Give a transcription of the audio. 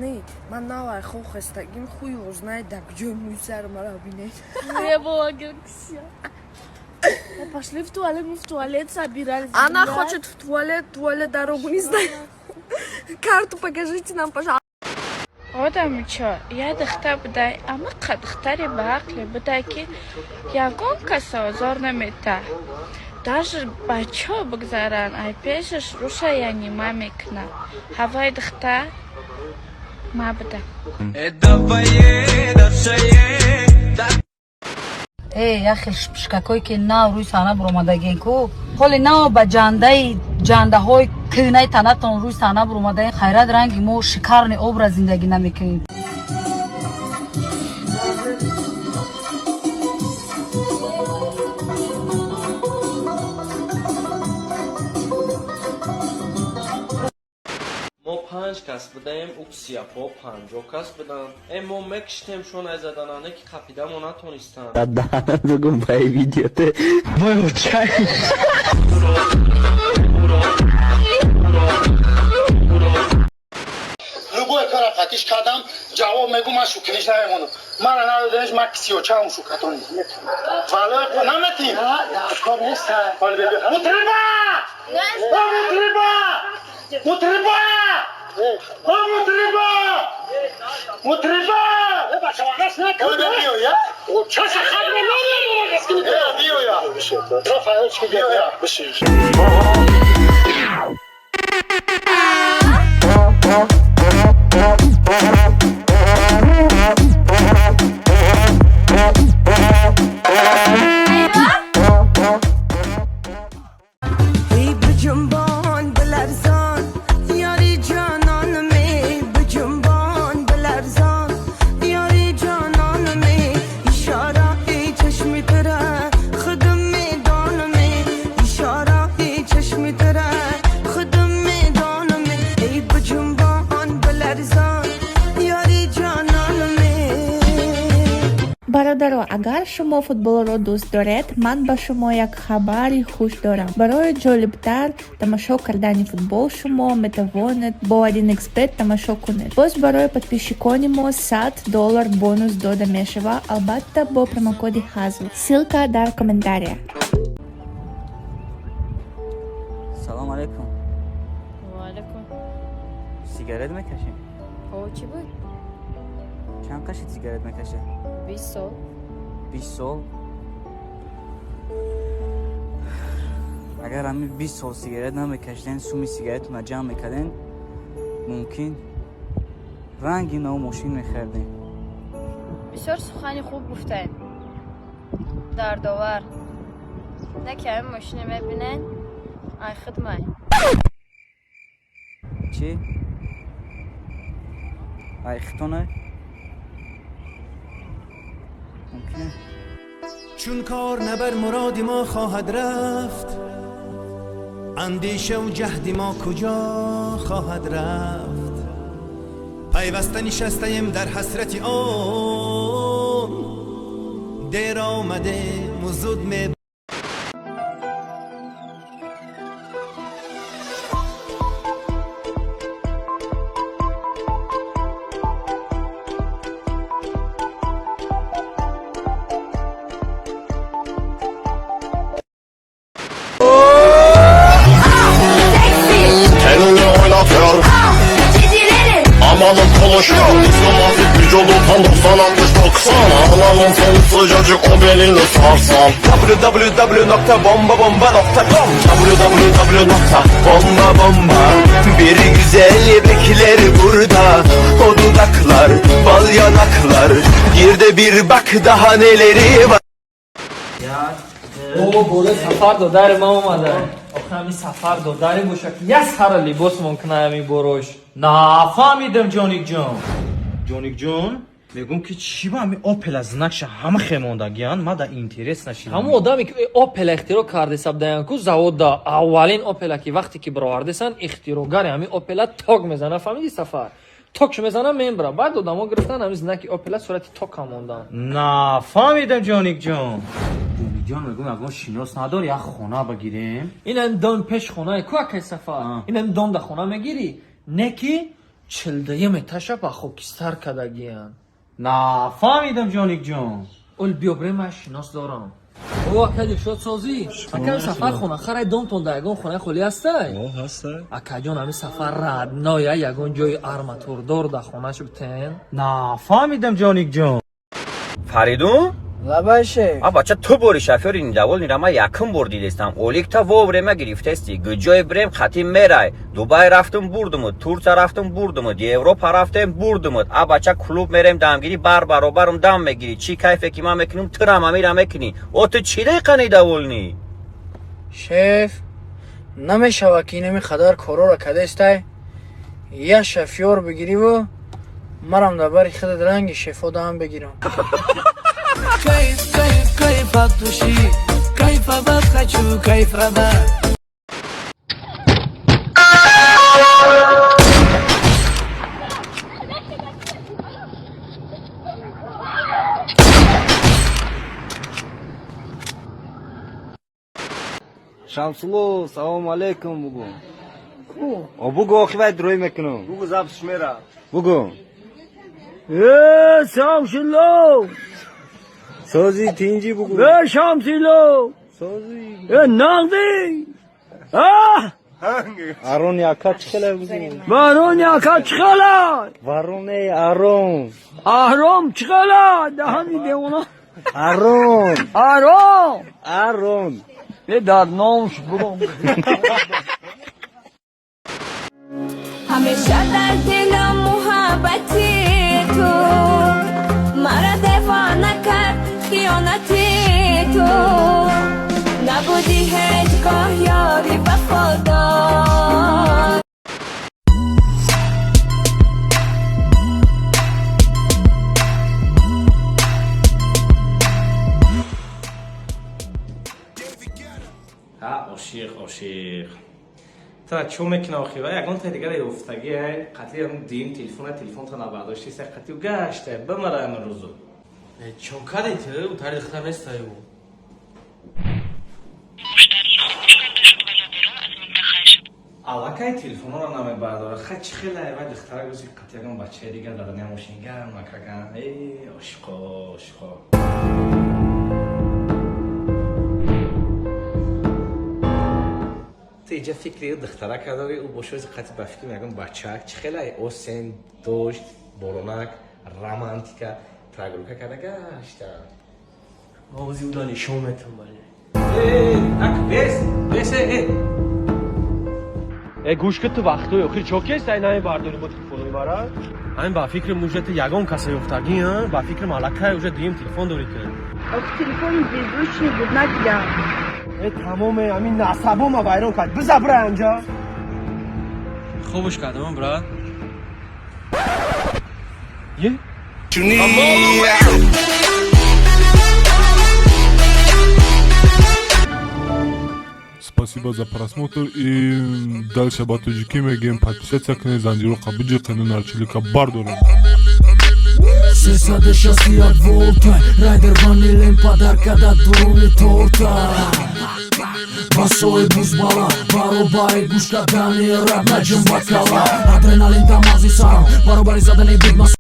Не, ман навай хохастагим хуй узнай да куҷои мусар мара бинед. Не бова гиркися. Пошли в туалет, мы в туалет собирались. Она хочет в туалет дорогу не знает. Карту покажите нам, пожалуйста. Одамичо, я дихта будай, ама қадихтари ба ақли будай ки ягон кас озор намета. Даже бачо бигзаран, ай пешаш руша я нима мекна. Ҳавай дихта ма буда. яхи шпишкакой ки нав рӯи саҳна буромадагин ку ҳоли нав ба ҷандаҳои кӯнаи танатон рӯи саҳна буромадаин хайрат ранги мо шикарни образ зиндагӣ намекунем. ما 5 کس بدهیم اکسیا پا 50 کس بدم اما مکشتیم شون از دانانه که قپیده ما نتونستم دهنه بگم بای ویدیو ته بای بچای любой кара қатиш кардам ҷавоб мегӯ ман шукриш намемонам мара надоданиш ман кисиёчаам шукатон вале наметим кор нест мутриба мутриба мутриба мутриба мутриба бачаванас накун биёя часа хадра намемонам биёя рафаочки биёя бишиш бародаро, агар шумо футболро дӯст доред, ман ба шумо як хабари хуш дорам. Барои ҷолибтар тамошо кардани футбол шумо метавонед бо 1xbet тамошо кунед. Боз барои подписчикони мо $100 бонус дода мешава, албатта бо промокоди ҳазл. Ссилка дар комментария. سلام علیکم Валикум. سیگارت میکشیم О, чи буд? چند قشت سیگارت میکشه 20 сол. 20 سال اگر همین 20 سال سیگارت نمیکشیدین سومی سیگارتون رو جمع میکردین ممکن رنگی نو ماشین میخریدین بسیار سخنی خوب گفتین. دردآور. نه که همین ماشین میبینین ای خدمت. چی؟ ایختونه؟ ممکنه چون کار نبر مراد ما خواهد رفت اندیشه و جهد ما کجا خواهد رفت پیوسته نشستیم در حسرت آن دیر آمده مزود می Amanın konuşuyor Diplomatik güç olur tam 90-60-90 Ağlanın sonu sıcacık o belini sarsan www.bombabomba.com www.bombabomba Bir güzel yemekler burada O dudaklar, bal yanaklar Gir de bir bak daha neleri var او بوده سفر دادر ما اومده آخه همین سفر دادری باشه که یه سر لباس ممکنه همین بروش نفهمیدم جونیک جون جونیک جون میگم که چی با همین اوپل از نقش همه خیماندگیان ما در اینترس نشیدم همون آدمی که اوپل اختراع کرده سب دیان کو زود دا اولین اوپل که وقتی که برآوردهسن اختراعگر همین اوپل تاگ میزنه فهمیدی سفر تاکش میزنه میبره بعد آدما گرفتن همین زنکی اوپل صورت تاک هموندن نفهمیدم جونیک جون جان میگم اگه شناس نداری یا خونه بگیریم این اندام پیش خونه کو که سفر این اندام در خونه میگیری نکی چلدهیم اتاشا با خاکستر کدگیان. نفهمیدم جانیک جان. اول بیا بریم ماشیناس دارم. او کدی شد سازی. اکم سفر خونه خرای دوم تون دایگون خونه خالی هستی؟ هسته. اکا جان همی سفر رد نایه یگون جای ارماتور دار دا خونه شو بتن. نفهمیدم جانیک جان. فریدون؟ لباشه بچه تو باری شفیار این دوال نیرم یکم بردی دستم اولیک تا و بریم گرفته استی گجای بریم خطیم میرای دوبای رفتم بردمت تورس رفتم بردمت اروپا رفتم بردمت بچه کلوب میریم دمگیری برابرم دم میگیری چی کیفه که من میکنم ترم میرم میکنی او تو چی دقیقه نیدوال نی شف نمیشه که نمی خدار کارو را کده استه یا شفیار بگیری و مرم دبری خود رنگ شفا دام بگیرم كيف تشي كيف بخشو كيف با شمسلو سلام علیکم بگو بگو آخی باید روی میکنم بگو زبطش میره بگو شمسلو سازی تینجی بگو شمسلو سازی ناغدی ارون یکا چخله بگو بارون یکا چخلا ورون ارون اهرام چخلا دهمی دیونا ارون یه در نامش برون همیشه در دلم محبتی تو مرا دفاع نکرد خیانتی تو نبودی هیچگاه یاری وفادار عاشق تا چون میکنه آخی و یکان تا دیگر افتگی قطعی هم دیم تلفن تا نبرداشتی سه قطعی و گشته بمره همه روزو چون کدی تو او تاری دختر نیست تایی او علاقه تلفن رو نمیبرداره خیلی خیلی و دختره گوزی قطعی هم بچه دیگر دادن هموشین گرم نکرگن ای عاشقا تو اینجا فکری دختره کرداری او باشوی قطعی بفکر میگم بچه چه خیلی او سن دوشت برونک رمانتیکا ترگروکه کرده گشته آوزی او دانی شومتون بله بس گوش که تو وقتوی آخر چوکی است اینای برداری با تلفن میبرد این با فکر موجت یگان کسی افتگی ها با فکر مالکه اوجه دیم تلفن داری که تلفن بیزوش بود نگیدم تمام همین نصبا ما ویران کرد بزا برای اینجا خوبش کردم برای یه Спасибо за просмотр и дальше батуджики мегем подписаться к Занжиру Кабиджи канал Чилика Бардора. Сесаде шасти от волта Райдер ванилен подарка да дуруни торта Басоe бузбала Баробаи гушка дани раб наджим бакала Адреналин тамази сарам Баробари задане бидмас